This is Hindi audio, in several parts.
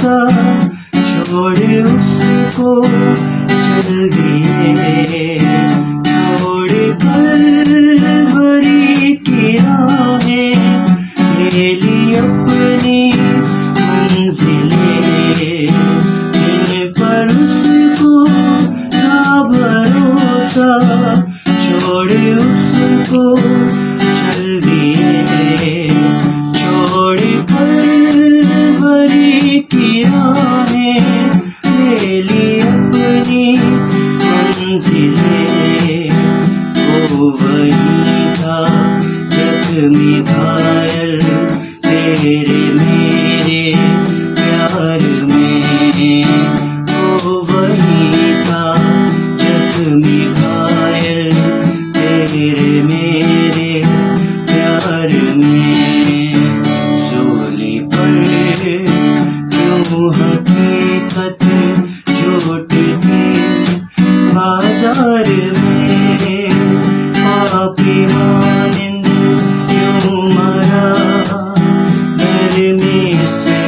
भरोसा छोड़ उसको चल दिए, छोड़ कलवरी की राहें, ले ली अपनी मंजिलें, जिन पर उसको था भरोसा छोड़ उसको चल दिए, छोड़ कलवरी की राहें, ले ली अपनी मंजिलें। वो वही था जख्मी घायल तेरे मेरे प्यार में, वो वही था जख्मी घायल तेरे मेरे प्यार में। सूली पर क्यों हकीकत झूठती बाजार में, पापी मानिंद क्यों मरा घर में से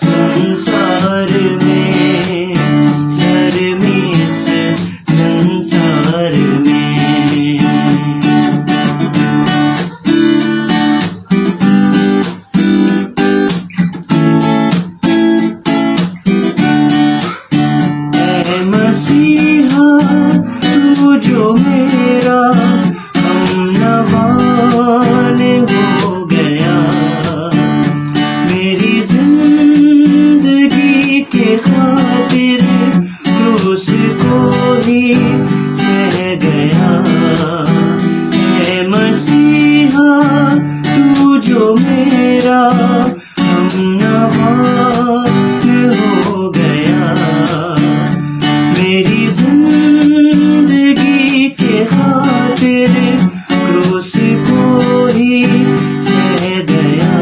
संसार में, घर में से संसार में। मसीहा तू जो मेरा हमनवान हो गया, मेरी जिंदगी के खातिर क्रूस को ही सह गया। है मसीहा तू जो मेरा हमनवान हो गया, मेरी जिंदगी के खातिर क्रूस को ही सह गया।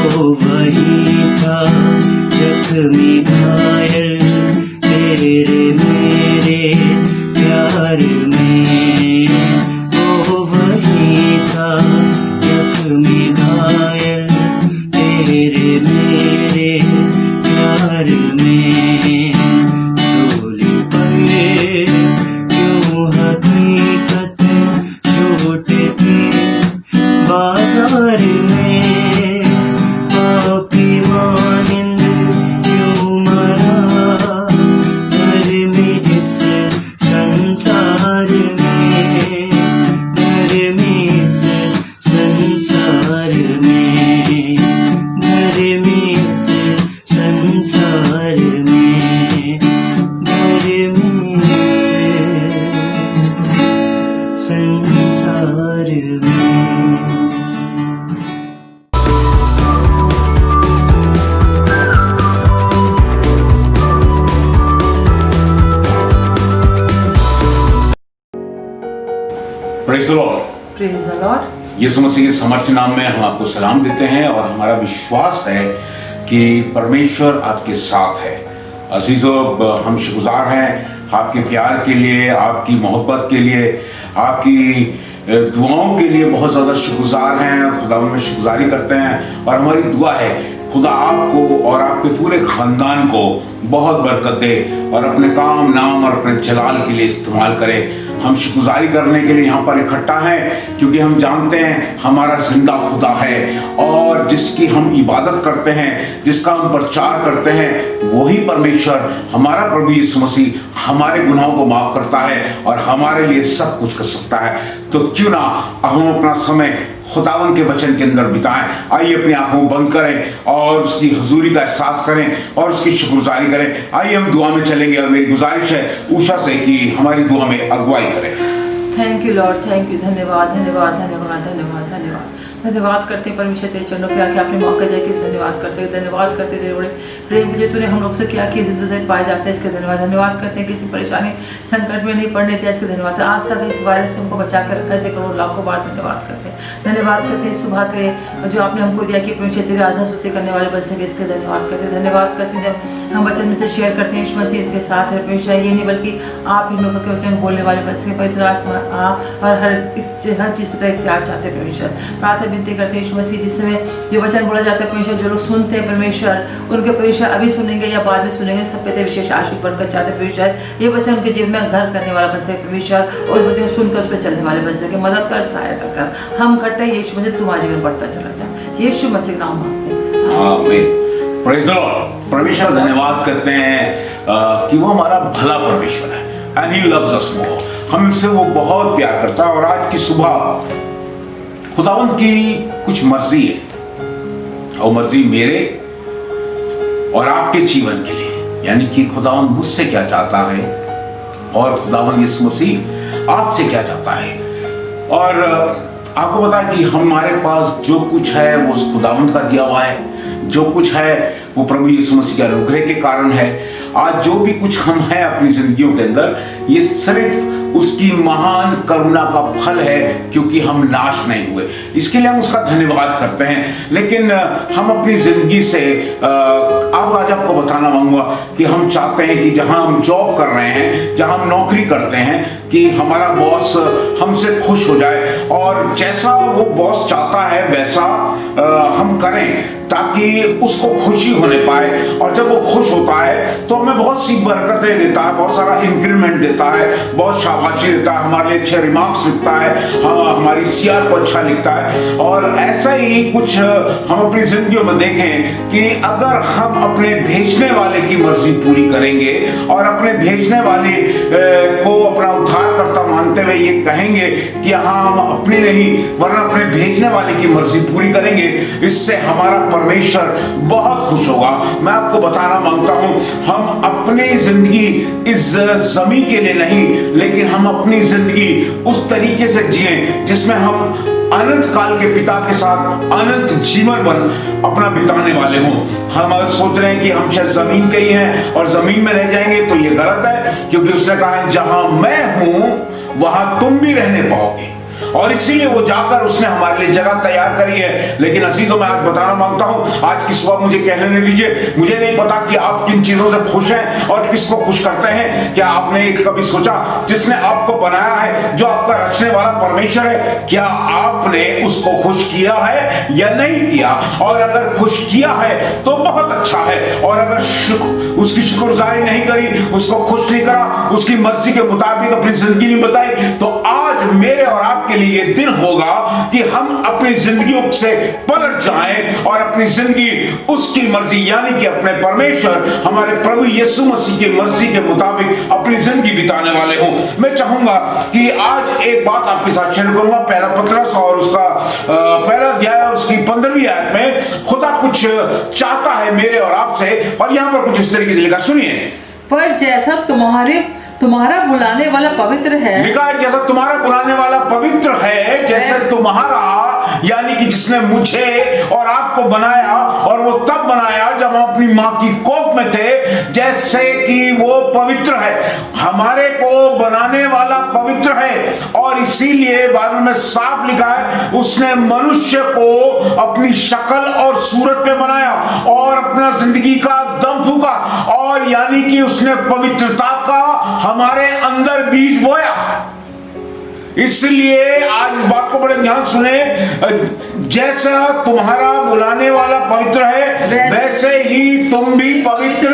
वो वही था जख्मी घायल तेरे मेरे प्यार में, वो वही था जख्मी घायल तेरे मेरे प्यार में। क्यों हकीकत झूठती बाजार में, पापी मानिंद क्यों मरा घर में इस संसार में, घर में इस संसार में, घर में इस संसार में, घर में संसार में। Praise the Lord. Praise the Lord. Yeshu Masih के समर्थन नाम में हम आपको सलाम देते हैं और हमारा विश्वास है कि परमेश्वर आपके साथ है। अजीजों, हम शुक्रगुजार हैं आपके प्यार के लिए, आपकी मोहब्बत के लिए, आपकी दुआओं के लिए बहुत ज़्यादा शुक्रगुजार हैं। खुदा में शुक्रगुजारी करते हैं और हमारी दुआ है खुदा आपको और आपके पूरे ख़ानदान को बहुत बरकत दे और अपने काम, नाम और अपने जलाल के लिए इस्तेमाल करे। हम शुक्रगुजारी करने के लिए यहाँ पर इकट्ठा हैं क्योंकि हम जानते हैं हमारा जिंदा खुदा है और जिसकी हम इबादत करते हैं, जिसका हम प्रचार करते हैं, वही परमेश्वर हमारा प्रभु यीशु मसीह हमारे गुनाहों को माफ़ करता है और हमारे लिए सब कुछ कर सकता है। तो क्यों ना हम अपना समय खुदावन के वचन के अंदर बिताएं। आइए अपनी आंखों बंद करें और उसकी हुजूरी का एहसास करें और उसकी शुक्रगुजारी करें। आइए हम दुआ में चलेंगे और मेरी गुजारिश है उषा से कि हमारी दुआ में अगुवाई करें। Thank you Lord, thank you. धन्यवाद धन्यवाद धन्यवाद धन्यवाद धन्यवाद धन्यवाद करते हैं परमेश्वर तेरे चरणों पे आके आपने मौका दिया कि धन्यवाद कर सके। धन्यवाद करते तेरे बड़े प्रेम जो तूने हम लोग से किया कि जिंदगी पाए जाते हैं, इसके धन्यवाद। धन्यवाद करते हैं किसी परेशानी संकट में नहीं पड़ने दिया, इसके धन्यवाद। आज तक इस वायरस से हमको बचा कर रखा है, इसे करोड़ों लाखों बार धन्यवाद करते हैं। धन्यवाद करते हैं सुबह के जो आपने हमको दिया कि परमेश्वर तेरे आधा सोते करने वाले बन सके, इसके धन्यवाद करते हैं। धन्यवाद करते हैं जब हम वचन में से शेयर करते हैं, यीशु मसीह के साथ है परमेश्वर, ये नहीं बल्कि आप ही लोगों के वचन बोलने वाले बन सके। पवित्र आत्मा और हर चीज़ पर इख्तियार चाहते हैं परमेश्वर। प्रार्थना विनती करते हैं यीशु मसीह, जिस समय ये वचन बोला जाता है परमेश्वर, जो लोग सुनते हैं परमेश्वर, उनके परमेश्वर अभी सुनेंगे या बाद में सुनेंगे, सब पे विशेष आशीष बनकर चाहते परमेश्वर, ये वचन उनके जीवन में घर करने वाला बन सके परमेश्वर, और उस वचन को सुनकर उस पर चलने वाले बन सके। मदद कर, सहायता कर, हम घटे यीशु मसीह, तुम्हारा जीवन बढ़ता चला जाए, यीशु मसीह नाम मांगते हैं, आमीन। Praise the Lord. परमेश्वर धन्यवाद करते हैं कि वो हमारा भला परमेश्वर है, एंड ही लव्स अस मोर, हमसे वो बहुत प्यार करता है। और आज की सुबह खुदावंद की कुछ मर्जी है, और मर्जी मेरे और आपके जीवन के लिए, यानी कि खुदावंद मुझसे क्या चाहता है और खुदावंद यीशु मसीह आपसे क्या चाहता है। और आपको पता है कि हमारे पास जो कुछ है वो उस खुदावंद का दिया हुआ है, जो कुछ है वो प्रभु यीशु मसीह के अनुग्रह के कारण है। आज जो भी कुछ हम हैं अपनी जिंदगियों के अंदर, ये सिर्फ उसकी महान करुणा का फल है, क्योंकि हम नाश नहीं हुए। इसके लिए हम उसका धन्यवाद करते हैं। लेकिन हम अपनी जिंदगी से आज आपको बताना मांगूंगा कि हम चाहते हैं कि जहां हम जॉब कर रहे हैं, जहां हम नौकरी करते हैं, कि हमारा बॉस हमसे खुश हो जाए, और जैसा वो बॉस चाहता है वैसा हम करें, ताकि उसको खुशी होने पाए। और जब वो खुश होता है तो हमें बहुत सी बरकतें देता है, बहुत सारा इंक्रीमेंट देता है, बहुत शाबाशी देता है, हमारे लिए अच्छे रिमार्क्स लिखता है, हमारी सीआर को अच्छा लिखता है। और ऐसा ही कुछ हम अपनी जिंदगियों में देखें कि अगर हम अपने भेजने वाले की मर्जी पूरी करेंगे और अपने भेजने वाले को अपना उद्धारकर्ता मानते हुए ये कहेंगे कि हाँ हम अपनी नहीं वरना अपने भेजने वाले की मर्जी पूरी करेंगे, इससे हमारा परमेश्वर बहुत खुश होगा। मैं आपको बताना मांगता हूं, हम अपनी जिंदगी इस जमीन के लिए नहीं, लेकिन हम अपनी जिंदगी उस तरीके से जिएं जिसमें हम अनंत काल के पिता के साथ अनंत जीवन बन अपना बिताने वाले हों। हम अगर सोच रहे हैं कि हम शायद जमीन के ही हैं और जमीन में रह जाएंगे, तो ये गलत है, क्योंकि उसने कहा है जहां मैं हूं वहां तुम भी रहने पाओगे, और इसीलिए वो जाकर उसने हमारे लिए जगह तैयार करी है। लेकिन अजीजों, मैं आज बताना मांगता हूं, आज की सुबह मुझे कहने दीजिए, मुझे नहीं पता कि आप किन चीजों से खुश हैं और किसको खुश करते हैं। क्या आपने कभी सोचा जिसने आपको बनाया है, जो आपका रचने वाला परमेश्वर है, क्या आपने उसको खुश किया है या नहीं किया? और अगर खुश किया है तो बहुत अच्छा है, और अगर उसकी शुक्रगुजारी नहीं करी, उसको खुश नहीं करा, उसकी मर्जी के मुताबिक अपनी जिंदगी नहीं बताई, तो आज मेरे और आपके लिए ये दिन होगा कि हम अपनी जिंदगियों से पलट जाएं और अपनी जिंदगी उसकी मर्जी यानी कि अपने परमेश्वर हमारे प्रभु यीशु मसीह की मर्जी के मुताबिक अपनी जिंदगी बिताने वाले हों। मैं चाहूंगा कि आज एक बात आपके साथ शेयर करूंगा। पहला पत्रस और उसका पहला अध्याय और उसकी 15वीं आयत में खुदा कुछ चाहता है मेरे और आपसे, और यहां पर कुछ इस तरीके से लिखा, सुनिए। पर जैसा तुम्हारा बुलाने वाला पवित्र है, लिखा है जैसा तुम्हारा बुलाने वाला पवित्र है, जैसे तुम्हारा यानी कि जिसने मुझे और आपको बनाया, और वो तब बनाया जब हम अपनी माँ की कोख में थे, जैसे कि वो पवित्र है। हमारे को बनाने वाला पवित्र है, और इसीलिए बाइबल में साफ लिखा है उसने मनुष्य को अपनी शक्ल और सूरत में बनाया और अपना जिंदगी का दम फूका, और यानी कि उसने पवित्रता का हमारे अंदर बीज बोया। इसलिए आज इस बात को बड़े ध्यान सुने, जैसा तुम्हारा बुलाने वाला पवित्र है वैसे ही तुम भी पवित्र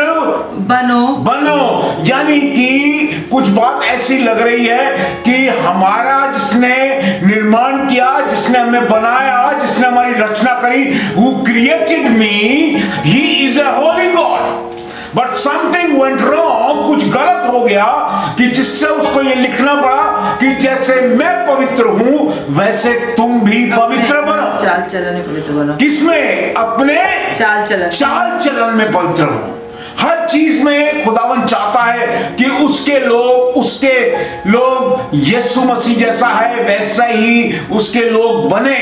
बनो। यानी कि कुछ बात ऐसी लग रही है कि हमारा जिसने निर्माण किया, जिसने हमें बनाया, जिसने हमारी रचना करी, who created me, he is a holy God. But something went wrong, कुछ गलत हो गया कि जिससे उसको ये लिखना पड़ा कि जैसे मैं पवित्र हूं वैसे तुम भी पवित्र बनो। चाल चलन में पवित्र बनो। किसमें? अपने चाल चलन में पवित्र बनो। हर चीज में खुदावन चाहता है कि उसके लोग यीशु मसीह जैसा है वैसा ही उसके लोग बने,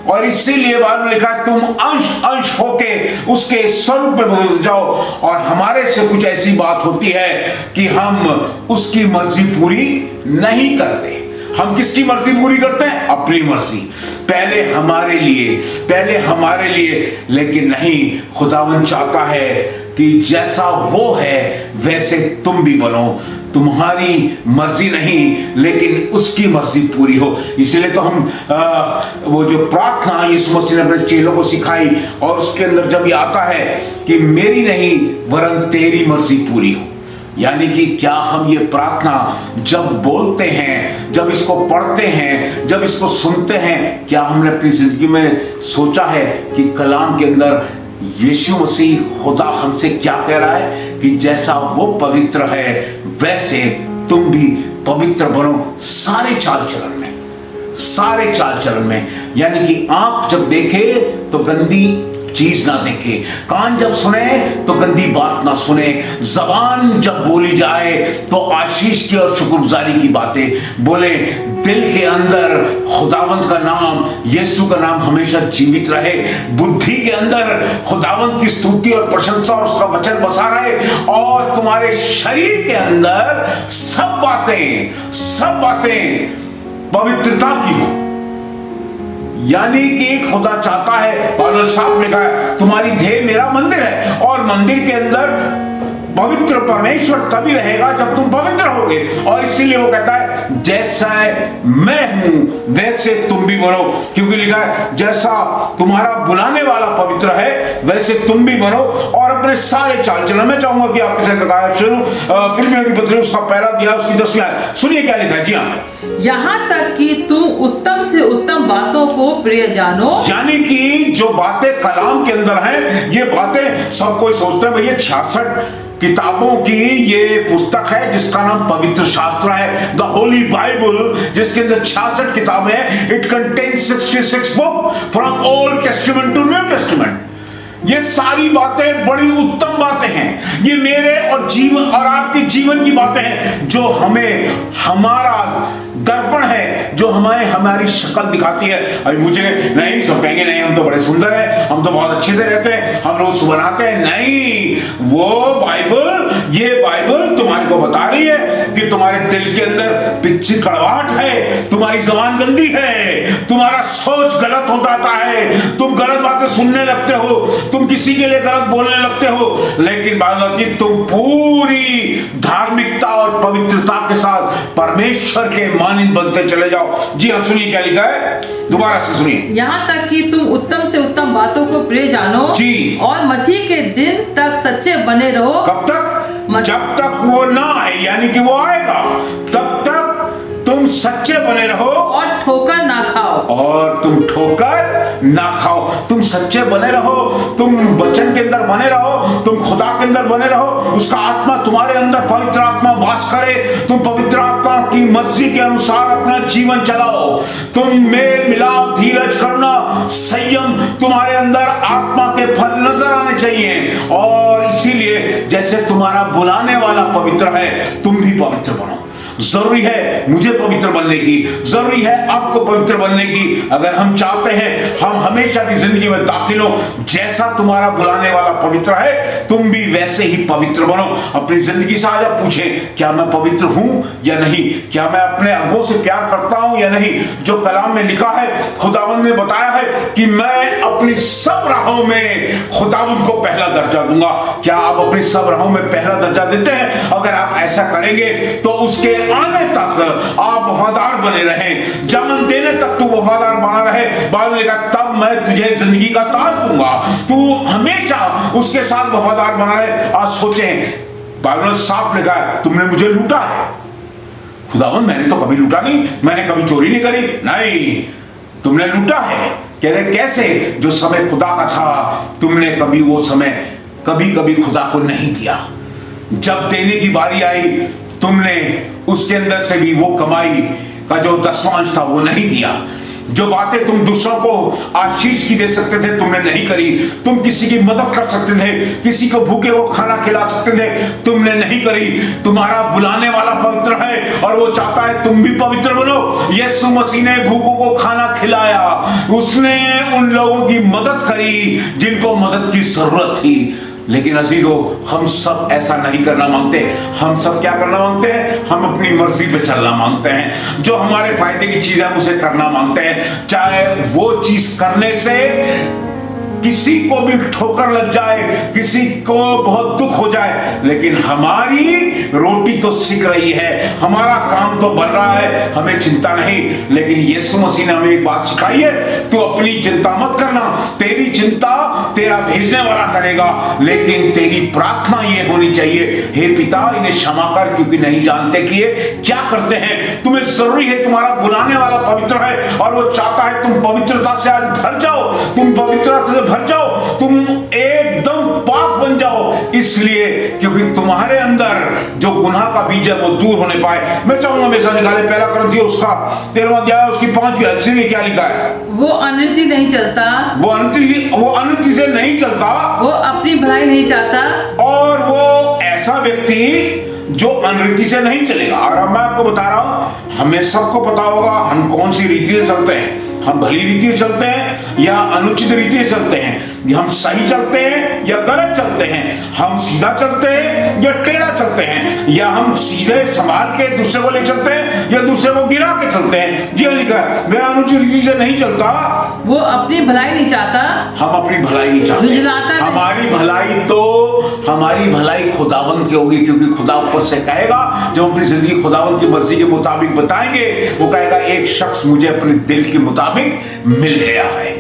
और इसीलिए बाद में लिखा तुम अंश होके उसके स्वरूप में बदल जाओ। और हमारे से कुछ ऐसी बात होती है कि हम उसकी मर्जी पूरी नहीं करते। हम किसकी मर्जी पूरी करते हैं? अपनी मर्जी, पहले हमारे लिए। लेकिन नहीं, खुदावन चाहता है कि जैसा वो है वैसे तुम भी बनो, तुम्हारी मर्जी नहीं लेकिन उसकी मर्जी पूरी हो। इसलिए तो हम वो जो प्रार्थना यीशु मसीह ने अपने चेलों को सिखाई और उसके अंदर जब ये आता है कि मेरी नहीं वरन तेरी मर्जी पूरी हो, यानी कि क्या हम ये प्रार्थना जब बोलते हैं, जब इसको पढ़ते हैं, जब इसको सुनते हैं, क्या हमने अपनी जिंदगी में सोचा है कि कलाम के अंदर यीशु मसीह खुदा हमसे क्या कह रहा है कि जैसा वो पवित्र है वैसे तुम भी पवित्र बनो सारे चाल चलन में, सारे चाल चलन में। यानी कि आंख जब देखे तो गंदी चीज ना देखे, कान जब सुने तो गंदी बात ना सुने, जबान जब बोली जाए तो आशीष की और शुक्रगुजारी की बातें बोले, दिल के अंदर खुदावंत का नाम, यीशु का नाम हमेशा जीवित रहे, बुद्धि के अंदर खुदावंत की स्तुति और प्रशंसा और उसका वचन बसा रहे, और तुम्हारे शरीर के अंदर सब बातें पवित्रता की हो। यानी कि खुदा चाहता है, पौलुस साफ लिखा है, तुम्हारी देह मेरा मंदिर है, और मंदिर के अंदर पवित्र परमेश्वर तभी रहेगा जब तुम पवित्र होगे। और इसीलिए वो कहता है जैसा मैं हूं वैसे तुम भी बनो, क्योंकि लिखा है जैसा तुम्हारा बुलाने वाला पवित्र है वैसे तुम भी बनो और अपने सारे चाल चलन। मैं चाहूंगा कि आपके साथ बताया शुरू फिल्मियों की पत्री उसका पहला अध्याय उसकी 10वीं आयत सुनिए क्या लिखा है। जी हाँ, यहाँ तक कि तुम उत्तम से उत्तम बातों को प्रिय जानो। यानी कि जो बातें कलाम के अंदर हैं, ये बातें सब कोई सोचता है भैया 66 किताबों की ये पुस्तक है जिसका नाम पवित्र शास्त्र है, द होली बाइबल, जिसके अंदर 66 किताबें हैं। It contains 66 book from old testament to new testament. ये सारी बातें बड़ी उत्तम बातें हैं, ये मेरे और जीवन और आपके जीवन की बातें हैं जो हमें हमारा दर्पण है, जो हमें हमारी शक्ल दिखाती है। अभी मुझे नहीं, सब कहेंगे नहीं हम तो बड़े सुंदर हैं, हम तो बहुत अच्छे से रहते हैं, हम रोज बनाते हैं। नहीं, वो बाइबल, ये बाइबल तुम्हारे को बता रही है कि तुम्हारे दिल के अंदर पिच्ची कड़वाहट है, तुम्हारी जबान गंदी है, तुम्हारा सोच गलत हो जाता है, तुम गलत बातें सुनने लगते हो, तुम किसी के लिए गलत बोलने लगते हो। लेकिन बात आती है तुम पूरी धार्मिकता और पवित्रता के साथ परमेश्वर के मानिंद बनते चले जाओ। जी हाँ, सुनिए क्या लिखा है, दोबारा से सुनिए। यहाँ तक कि तुम उत्तम से उत्तम बातों को प्रिय जानो जी, और मसीह के दिन तक सच्चे बने रहो। कब तक? जब तक वो ना आए, यानी कि वो आएगा तब तक तुम सच्चे बने रहो और ठोकर ना खाओ। और तुम ठोकर ना खाओ, तुम सच्चे बने रहो, तुम वचन के अंदर बने रहो, तुम खुदा के अंदर बने रहो, उसका आत्मा तुम्हारे अंदर, पवित्र आत्मा वास करे, तुम पवित्र आत्मा की मर्जी के अनुसार अपना जीवन चलाओ, तुम मेल मिलाप, धीरज, करुणा, संयम, तुम्हारे अंदर आत्मा के फल नजर आने चाहिए। और इसीलिए जैसे तुम्हारा बुलाने वाला पवित्र है तुम भी पवित्र बनो। जरूरी है मुझे पवित्र बनने की, जरूरी है आपको पवित्र बनने की। अगर हम चाहते हैं हम हमेशा की जिंदगी में दाखिल हो, जैसा तुम्हारा बुलाने वाला पवित्र है तुम भी वैसे ही पवित्र बनो। अपनी जिंदगी से आज आप पूछें क्या मैं पवित्र हूं या नहीं, क्या मैं अपने अंगों से प्यार करता हूं या नहीं। जो कलाम में लिखा है, खुदावंद ने बताया है कि मैं अपनी सब राहों में खुदावंद को पहला दर्जा दूंगा। क्या आप अपनी सब राहों में पहला दर्जा देते हैं? अगर आप ऐसा करेंगे तो उसके आने तक आप वफादार बने रहें, जान देने तक तू वफादार बना रहे। बाइबल लिखा तब मैं तुझे जिंदगी का ताज दूंगा, तू हमेशा उसके साथ वफादार बना रहे। आज सोचें, बाइबल साफ लिखा है तुमने मुझे लूटा है। खुदावंद मैंने तो कभी लूटा नहीं, मैंने कभी चोरी नहीं करी। नहीं, तुमने लूटा है। कह रहे कैसे? जो समय खुदा का था तुमने कभी वो समय कभी खुदा को नहीं दिया। जब देने की बारी आई तुमने उसके अंदर से भी वो कमाई का जो दसवांश था वो नहीं दिया। जो बातें तुम दूसरों को आशीष की दे सकते थे तुमने नहीं करी। तुम किसी की मदद कर सकते थे, किसी को भूखे को खाना खिला सकते थे, तुमने नहीं करी। तुम्हारा बुलाने वाला पवित्र है और वो चाहता है तुम भी पवित्र बनो। यीशु मसीह ने भूखों को खाना खिलाया, उसने उन लोगों की मदद करी जिनको मदद की जरूरत थी। लेकिन अजीजों, हम सब ऐसा नहीं करना मांगते। हम सब क्या करना मांगते हैं? हम अपनी मर्जी पे चलना मांगते हैं। जो हमारे फायदे की चीज है उसे करना मांगते हैं, चाहे वो चीज करने से किसी को भी ठोकर लग जाए, किसी को बहुत दुख हो जाए, लेकिन हमारी रोटी तो सिक रही है, हमारा काम तो बन रहा है, हमें चिंता नहीं। लेकिन यीशु मसीह ने हमें एक बात सिखाई है, तू अपनी चिंता मत करना, तेरी चिंता तेरा भेजने वाला करेगा, लेकिन तेरी प्रार्थना ये होनी चाहिए, हे पिता इन्हें क्षमा कर, क्योंकि नहीं जानते कि ये क्या करते हैं। तुम्हें जरूरी है, तुम्हारा बुलाने वाला पवित्र है और वो चाहता है तुम पवित्रता से आज भर जाओ, तुम पवित्रता से भर जाओ, तुम एकदम पाक बन जाओ, इसलिए क्योंकि तुम्हारे अंदर जो गुनाह का बीज है वो दूर होने पाए। मैं चाहूंगा मेरे साथ निकाले पहला कुरिन्थियों उसका 13वां अध्याय उसकी 5वीं आयत में क्या लिखा है। वो अनृति नहीं चलता, वो अनृति से नहीं चलता, वो अपनी भलाई नहीं चाहता, और वो ऐसा व्यक्ति जो अनरीति से नहीं चलेगा। और अब मैं आपको बता रहा हूं, हमें सबको पता होगा हम कौन सी रीति से चलते हैं। हम भली रीति से चलते हैं या अनुचित रीति से चलते हैं, हम सही चलते हैं या गलत चलते हैं, हम सीधा चलते हैं या टेढ़ा चलते हैं, या हम सीधे संभाल के दूसरे को ले चलते हैं या दूसरे को गिरा के चलते हैं। जी लिखा है, वह अनुचित रीति से नहीं चलता, वो अपनी भलाई नहीं चाहता, हम अपनी भलाई नहीं चाहते। हमारी भलाई खुदावंत की होगी, क्योंकि खुदा ऊपर से कहेगा, जब अपनी जिंदगी खुदावंत की मर्जी के मुताबिक बताएंगे, वो कहेगा एक शख्स मुझे अपने दिल के मुताबिक मिल गया है।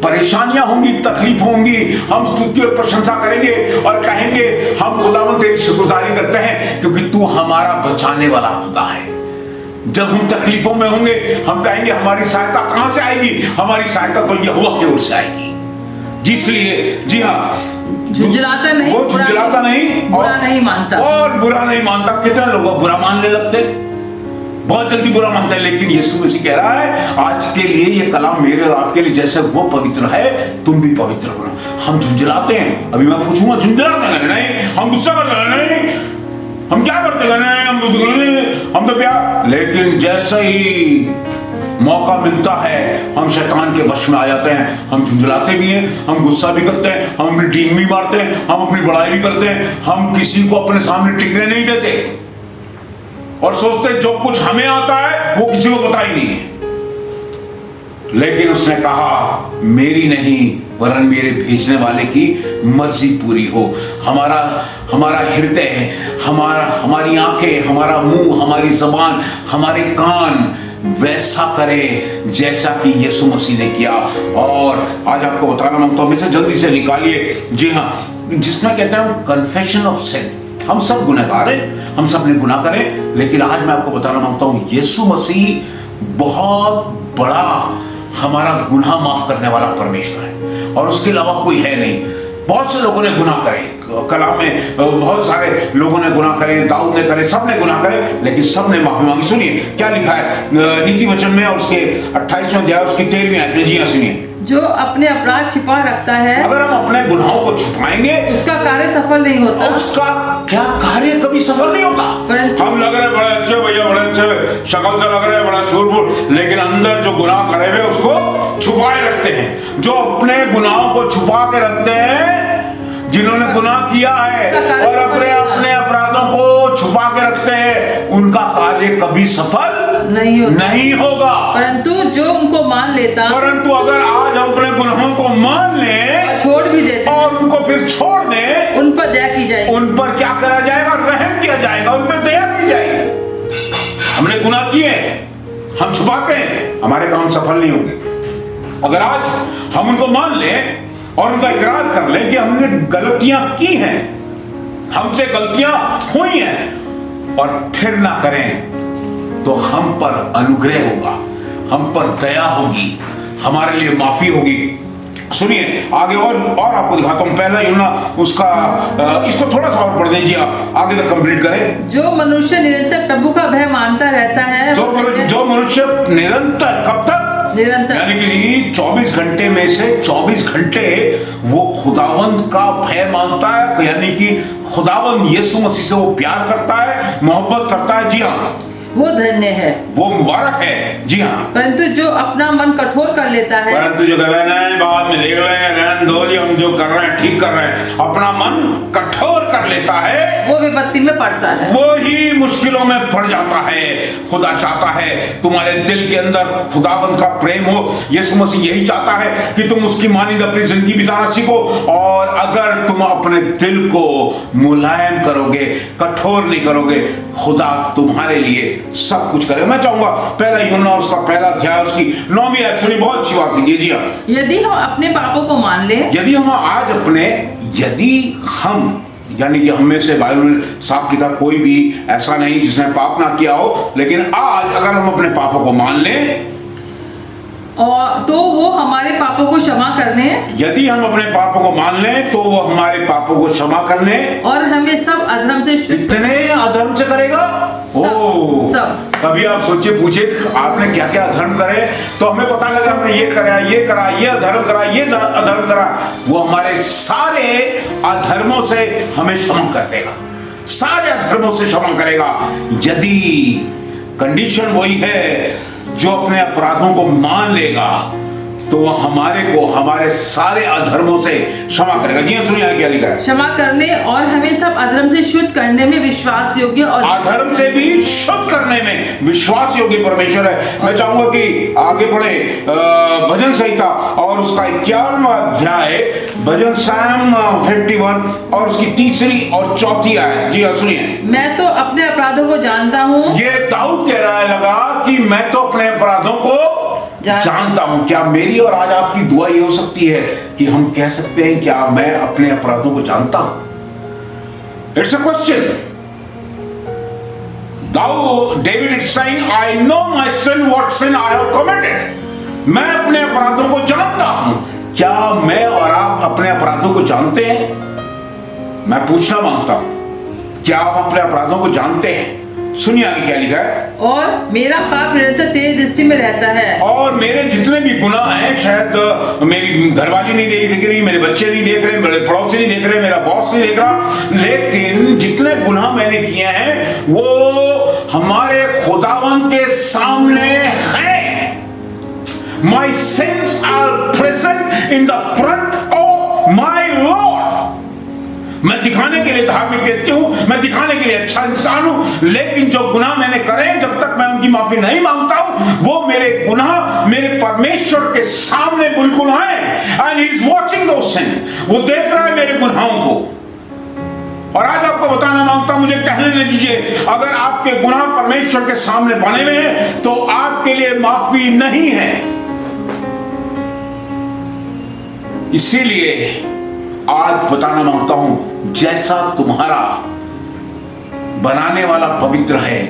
परेशानियां होंगी, तकलीफ होंगी, हम स्तुति और प्रशंसा करेंगे और कहेंगे हम खुदावंत तेरी शुक्रगुजारी करते हैं, क्योंकि तू हमारा बचाने वाला खुदा है। जब हम तकलीफों में होंगे हम कहेंगे हमारी सहायता कहां से आएगी, हमारी सहायता तो यहोवा की ओर से आएगी। जिसलिए जी हाँ, झुंझलाता नहीं, वो झुंझलाता नहीं, बुरा नहीं मानता, और बुरा नहीं मानता। कितने लोग बुरा मानने लगते, बहुत जल्दी बुरा मानते हैं। लेकिन यीशु मसीह कह रहा है आज के लिए ये कलाम मेरे और आपके लिए, जैसे वो पवित्र है तुम भी पवित्र बनो। हम झुंझलाते हैं, अभी मैं पूछूंगा झुंझलाते हैं नहीं, हम गुस्सा करते हैं नहीं, हम क्या करते हैं नहीं, हम तो प्यार। लेकिन जैसे ही मौका मिलता है हम शैतान के वश में आ जाते हैं, हम झुंझलाते भी हैं, हम गुस्सा भी करते हैं, हम अपनी टीम भी मारते हैं, हम अपनी बड़ाई भी करते हैं, हम किसी को अपने सामने टिकने नहीं देते और सोचते जो कुछ हमें आता है वो किसी को पता ही नहीं है। लेकिन उसने कहा मेरी नहीं वरन मेरे भेजने वाले की मर्जी पूरी हो। हमारा हृदय, हमारी आंखें, हमारा मुंह, हमारी जबान, हमारे कान वैसा करे जैसा कि यीशु मसीह ने किया। और आज आपको बताना मांगता हूं, हमें जल्दी से निकालिए, जी हाँ, जिसमें कहते हैं कन्फेशन ऑफ सिन। हम सब गुनहगार हैं, हम सब ने गुनाह करें, लेकिन आज मैं आपको बताना मांगता हूं यीशु मसीह बहुत बड़ा हमारा गुनाह माफ करने वाला परमेश्वर है और उसके अलावा कोई है नहीं। बहुत से लोगों ने गुनाह करे, कलाम में बहुत सारे लोगों ने गुनाह करे, दाऊद ने करे, सब ने गुनाह करे, लेकिन सब ने माफी मांगी। सुनिए क्या लिखा है नीति वचन में और उसके 28वें अध्याय उसकी 13वीं आयत में। जी हाँ सुनिए, जो अपने अपराध छिपा रखता है, अगर हम अपने गुनाहों को छुपाएंगे उसका कार्य सफल नहीं होता। उसका क्या कार्य कभी सफल नहीं होता। हम लग रहे बड़े अच्छे भैया, बड़े अच्छे शक्ल से लग रहे हैं, बड़ा सूरबूर, लेकिन अंदर जो गुनाह करे हुए उसको छुपाए रखते हैं। जो अपने गुनाहों को छुपा के रखते हैं, जिन्होंने गुनाह किया है और अपने अपराधों को छुपा के रखते हैं, उनका कार्य कभी सफल नहीं होगा। परंतु जो उनको मान लेता, परंतु अगर आज हम अपने गुनाहों को मान लें, छोड़ भी देते और उनको फिर छोड़ दें, उन पर दया की जाएगी, उन पर क्या करा जाएगा, रहम किया जाएगा, उन पर दया की जाएगी। हमने गुनाह किए, हम छुपाते हैं, हमारे काम सफल नहीं होंगे। अगर आज हम उनको मान लें और उनका इकरार कर लें कि हमने गलतियां की हैं, हमसे गलतियां हुई हैं, और फिर ना करें, तो हम पर अनुग्रह होगा, हम पर दया होगी, हमारे लिए माफी होगी। सुनिए आगे और आपको दिखाता हूं। पहला यूहन्ना उसका इसको थोड़ा सा और पढ़ दीजिए, आगे तक कंप्लीट करें। जो मनुष्य निरंतर प्रभु का भय मानता रहता है, जो मनुष्य निरंतर, कब तक? निरंतर, यानी कि 24 घंटे में से 24 घंटे वो खुदावंत का भय मानता है, यानी कि खुदावंत यीशु मसीह से वो प्यार करता है, मोहब्बत करता है। जी हाँ, वो धन्य है, वो मुबारक है। जी हाँ, परंतु जो अपना मन कठोर कर लेता है, परंतु जो कहते हैं बाद में देख लेंगे, रहने दो जी, हम जो कर रहे हैं ठीक कर रहे हैं, अपना मन कठोर कर लेता है, वो विपत्ति में पड़ता है, वो ही मुश्किलों में पड़ जाता है। खुदा चाहता है तुम्हारे दिल के अंदर खुदाबंद का प्रेम हो। यीशु मसीह यही चाहता है कि तुम उसकी मानिंद अपनी जिंदगी बिताना सीखो। और अगर तुम अपने दिल को मुलायम करोगे, कठोर नहीं करोगे, खुदा तुम्हारे लिए सब कुछ करेगा। मैं चाहूंगा पहला यूहन्ना उसका पहला अध्याय उसकी 9वीं आयत सुनी, बहुत अच्छी बात है जी। हाँ, यदि हम अपने पापों को मान ले, यदि हम आज अपने, यदि हम यानी कि हम में से बाइबल में साफ लिखा कोई भी ऐसा नहीं जिसने पाप ना किया हो, लेकिन आज अगर हम अपने पापों को मान लें और तो वो हमारे पापों को क्षमा करने, यदि हम अपने पापों को मान लें तो वो हमारे पापों को क्षमा करने और हमें सब अधर्म से इतने अधर्म से करेगा। सब। कभी आप सोचिए, पूछे आपने क्या क्या अधर्म करे, तो हमें पता लगा हमने ये करा, ये करा, ये अधर्म करा, ये अधर्म करा। वो हमारे सारे अधर्मों से हमें क्षमा कर देगा, सारे अधर्मों से क्षमा करेगा। यदि कंडीशन वही है, जो अपने अपराधों को मान लेगा तो वह हमारे को हमारे सारे अधर्मों से क्षमा करेगा। जी सुनिए क्या लिखा है, क्षमा करने और हमें सब अधर्म से शुद्ध करने में विश्वास योग्य और अधर्म से भी शुद्ध करने में विश्वास योग्य परमेश्वर है। मैं चाहूंगा कि आगे बढ़े भजन संहिता और उसका 51वां अध्याय, भजन साम 51 और उसकी 3री और 4थी आयत। जी हाँ सुनिए, मैं तो अपने अपराधों को जानता हूँ। ये दाऊद कह रहा है लगा कि मैं तो अपने अपराधों को जानता हूं। क्या मेरी और आज आपकी दुआ ये हो सकती है कि हम कह सकते हैं क्या मैं अपने अपराधों को जानता हूं? It's a question. David is saying I know my sin what sin I have committed. मैं अपने अपराधों को जानता हूं। क्या मैं और आप अपने अपराधों को जानते हैं? मैं पूछना मांगता हूं, क्या आप अपने अपराधों को जानते हैं? सुनिए आगे क्या लिखा है, और मेरा पाप निरंतर तेरी दृष्टि में रहता है। और मेरे जितने भी गुनाह हैं, शायद मेरी घरवाली नहीं देख रही, मेरे बच्चे नहीं देख रहे, मेरे पड़ोसी नहीं देख रहे, मेरा बॉस नहीं देख रहा, लेकिन जितने गुनाह मैंने किए हैं वो हमारे खुदावन के सामने हैं। My sins are present in the front of my Lord। मैं दिखाने के लिए धार्मिक व्यक्ति हूं, मैं दिखाने के लिए अच्छा इंसान हूं, लेकिन जो गुनाह मैंने करे जब तक मैं उनकी माफी नहीं मांगता हूं, वो मेरे गुनाह मेरे परमेश्वर के सामने बिल्कुल हैं। एंड ही इज वॉचिंग दोस सिन। वो देख रहा है मेरे गुनाहों को। और आज आपको बताना मांगता हूं, मुझे कहने दीजिए, अगर आपके गुनाह परमेश्वर के सामने बने हुए हैं तो आपके लिए माफी नहीं है। इसीलिए आज बताना मांगता हूं, जैसा तुम्हारा बनाने वाला पवित्र है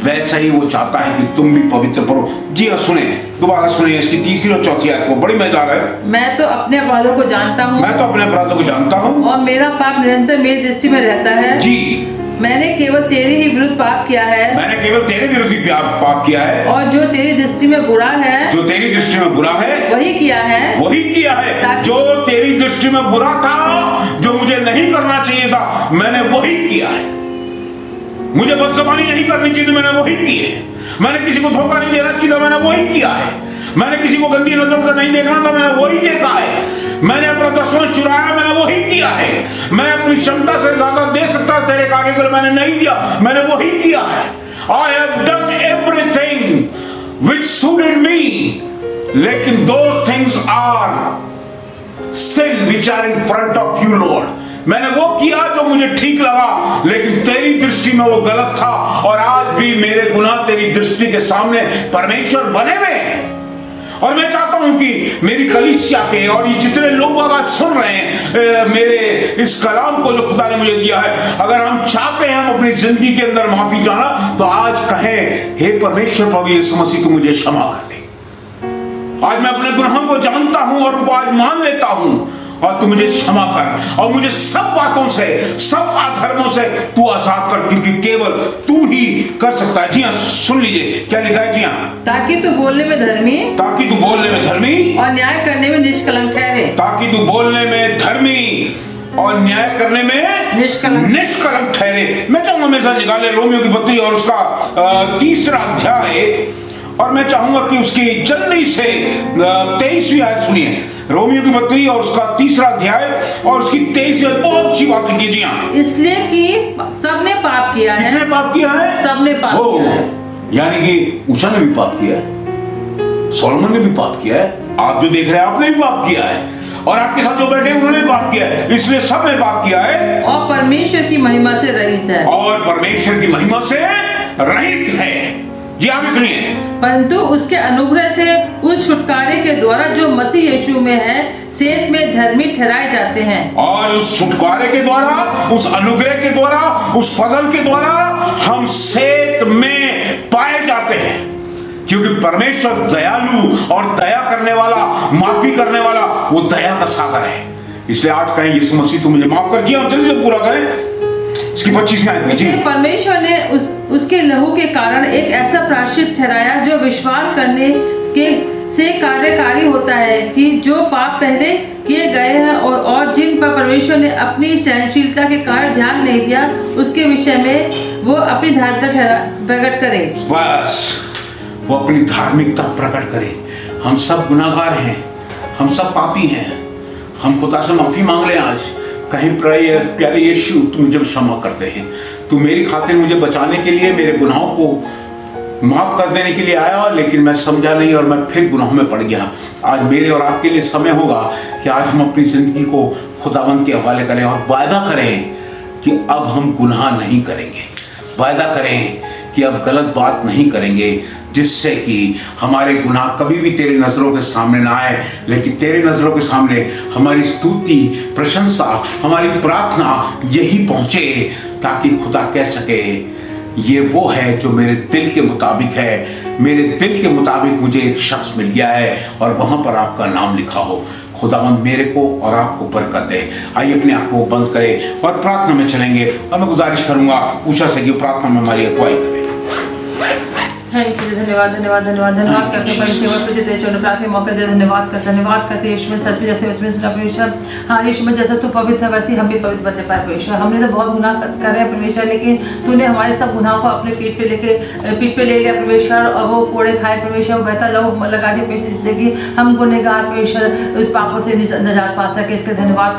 वैसा ही वो चाहता है कि तुम भी पवित्र पढ़ो। जी हाँ सुने, दोबारा सुने इसकी 3री और 4थी आयत को, बड़ी मजेदार है। मैं तो अपने अपराधों को जानता हूँ, मैं तो अपने अपराधों को जानता हूँ, और मेरा पाप निरंतर मेरी दृष्टि में रहता है। जी, मैंने केवल तेरे ही विरुद्ध पाप किया है, मैंने केवल तेरे विरुद्ध ही पाप किया है, और जो तेरी दृष्टि में बुरा है, जो तेरी दृष्टि में बुरा है वही किया है, वही किया है। जो तेरी दृष्टि में बुरा था, जो मुझे नहीं करना चाहिए था, मैंने वही किया है। मुझे बदज़बानी नहीं करनी चाहिए थी, मैंने वही की है। मैंने किसी को धोखा नहीं देना चाहिए था, मैंने वही किया है। मैंने किसी को गंदी नजर से नहीं देखना था, मैंने वही देखा है। मैंने अपना 10वां चुराया, मैंने वही किया है। मैं अपनी क्षमता से ज्यादा दे सकता तेरे कार्य को, मैंने नहीं दिया, मैंने वही किया है। I have done everything which suited me, लेकिन those things are sin which are in front of you Lord। मैंने वो किया जो मुझे ठीक लगा, लेकिन तेरी दृष्टि में वो गलत था। और आज भी मेरे गुनाह तेरी दृष्टि के सामने परमेश्वर बने हुए हैं। और मैं चाहता हूं कि मेरी कलीसिया के और ये जितने लोग आज सुन रहे हैं मेरे इस कलाम को जो खुदा ने मुझे दिया है, अगर हम चाहते हैं हम अपनी जिंदगी के अंदर माफी जाना, तो आज कहें, हे परमेश्वर प्रभु यीशु मसीह तू मुझे क्षमा कर दे। आज मैं अपने गुनाहों को जानता हूं और उनको आज मान लेता हूं, और तू मुझे क्षमा कर, और मुझे सब बातों से, सब अधर्मों से तू आजाद कर, क्योंकि केवल तू ही कर सकता है। जी हाँ सुन लीजिए क्या लिखा है। जी हाँ, ताकि तू बोलने में धर्मी, ताकि तू बोलने में धर्मी और न्याय करने में निष्कलंक ठहरे। ताकि तू बोलने में धर्मी और न्याय करने में निष्कलंक ठहरे। मैं चाहूंगा मेरे साथ निकाले रोमियो की पत्री और उसका 3रा अध्याय, और मैं चाहूंगा कि उसकी जल्दी से 23वीं आयत सुनिए। रोमियो की पत्री और उसका 3रा अध्याय और उसकी 23 में बहुत अच्छी बात लिखी। जी हाँ, इसलिए कि सबने पाप किया है। किसने पाप किया है? सबने पाप किया है। यानी कि ऊषा ने भी पाप किया है, सोलोमन ने भी पाप किया है, आप जो देख रहे हैं आपने भी पाप किया है, और आपके साथ जो बैठे उन्होंने पाप किया है। इसलिए सबने पाप किया है और परमेश्वर की महिमा से रहित है। और परमेश्वर की महिमा से रहित है। जी आगे सुनिए। परंतु उसके अनुग्रह से उस छुटकारे के द्वारा जो मसीह यीशु में है सेत में धर्मी ठहराए जाते हैं। और उस छुटकारे के द्वारा, उस अनुग्रह के द्वारा, उस फजल के द्वारा हम सेत में पाए जाते हैं, क्योंकि परमेश्वर दयालु और दया करने वाला, माफी करने वाला, वो दया का सागर है। इसलिए आज कहें यीशु मसीह तू मुझे माफ कर। जी हम जल्दी से पूरा करें इसकी 25 आयत में। जी परमेश्वर ने उसके लहू के कारण एक ऐसा प्रायश्चित ठहराया जो विश्वास करने के से कार्यकारी होता है कि जो पाप पहले किए गए हैं और जिन पर परमेश्वर ने अपनी सहनशीलता के कारण ध्यान नहीं दिया, उसके विषय में वो अपनी धार्मिकता प्रकट करे। बस वो अपनी धार्मिकता प्रकट करे। हम सब गुनाहगार हैं, हम सब पापी हैं, हम खुदा से माफी मांग लें आज। कहीं प्यारे यीशु तू मुझे क्षमा करते हैं, तू मेरी खातिर मुझे बचाने के लिए, मेरे गुनाहों को माफ कर देने के लिए आया, लेकिन मैं समझा नहीं और मैं फिर गुनाहों में पड़ गया। आज मेरे और आपके लिए समय होगा कि आज हम अपनी जिंदगी को खुदावंद के हवाले करें और वायदा करें कि अब हम गुनाह नहीं करेंगे। वायदा करें कि अब गलत बात नहीं करेंगे, जिससे कि हमारे गुनाह कभी भी तेरे नज़रों के सामने ना आए, लेकिन तेरे नज़रों के सामने हमारी स्तुति, प्रशंसा, हमारी प्रार्थना यही पहुँचे, ताकि खुदा कह सके ये वो है जो मेरे दिल के मुताबिक है। मेरे दिल के मुताबिक मुझे एक शख्स मिल गया है और वहाँ पर आपका नाम लिखा हो। खुदावंद मेरे को और आपको बरकत दे। आइए अपने आंखों को बंद करें और प्रार्थना में चलेंगे। और मैं गुजारिश करूंगा ऊषा से कि प्रार्थना में हमारी अगुवाई करें। धन्यवाद धन्यवाद धन्यवाद धन्यवाद करते हैं परमेश्वर तुझे तेरे चरणों पे आके मौका दे। धन्यवाद करते यीशु में सच में जैसे उसमें सुना परमेश्वर। हाँ यीशु में जैसा तू पवित्र है वैसे ही हम भी पवित्र बनने पाए परमेश्वर। हमने तो बहुत गुनाह करे हैं परमेश्वर, लेकिन तूने हमारे सब गुनाहों को अपने पीठ पे ले लिया परमेश्वर, और वो कोड़े खाए परमेश्वर, वो बेहतर लहू लगा दिया परमेश्वर, जिससे कि हम गुनहगार परमेश्वर उस पापों से निजात पा सके। इसके धन्यवाद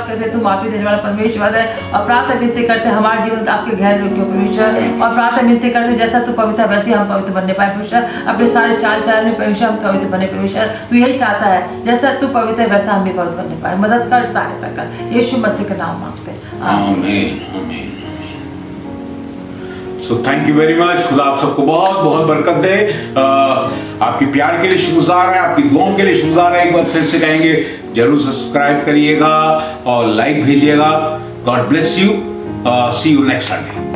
करते तू माफी देने वाला परमेश्वर है। और प्रार्थना विनती करते हमारे जीवन का आपके गैर योग्य परमेश्वर, और प्रार्थना विनती करते जैसा तू पवित्र है वैसे हम पवित्र बनने पाए परमेश्वर। अपने सारे चाल चलन में परमेश्वर हम पवित्र बने परमेश्वर। तू यही चाहता है जैसा तू पवित्र है वैसा हम भी पवित्र बनने पाए। मदद कर, सहायता कर, यीशु मसीह का नाम मांगते हैं, आमीन आमीन। So thank you very much. खुदा आप सबको बहुत बहुत बरकत दे। आपके प्यार के लिए शुक्रगुजार है, आपकी दुआओं के लिए शुक्रगुजार है। एक बार फिर से कहेंगे जरूर सब्सक्राइब करिएगा और लाइक भेजिएगा। God bless you. See you next Sunday.